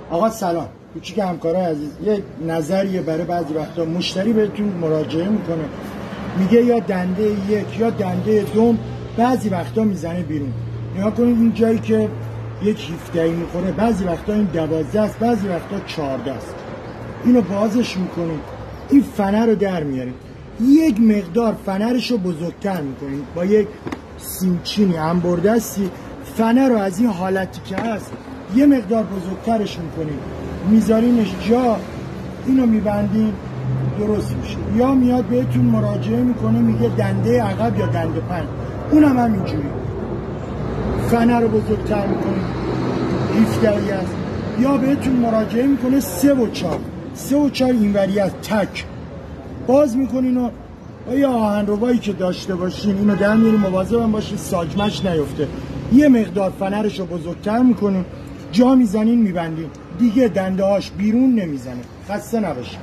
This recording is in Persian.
آقا سلام، کوچیک همکارای عزیز، یک نظریه برای بعضی وقتا مشتری بهتون مراجعه میکنه، میگه یا دنده یک یا دنده دوم بعضی وقتا میزنه بیرون. نگاه کنید این جایی که یک 17 میخوره، بعضی وقتا این 12 است، بعضی وقتا 14 است. اینو بازش میکنید، این فنر رو در میارید، یک مقدار فنرش رو بزرگتر میکنید با یک سیمچینی انبردستی، فنر رو از این حالتی که هست یه مقدار بزرگترش میکنید، میذارینش جا، اینو میبندین درست میشه. یا میاد بهتون مراجعه میکنه میگه دنده عقب یا دنده 5، اونم همینجوری فنر رو بزرگتر میکنید 17 است. یا بهتون مراجعه میکنه 3 و 4 اینوری است، تک باز میکنین و یا آهنربایی که داشته باشین اینو در میارین، مواظب باشین ساجمش نیفته، یه مقدار فنرش رو بزرگتر میکنین، جا میزنین میبندین، دیگه دنده هاش بیرون نمیزنه. خسته نباشین.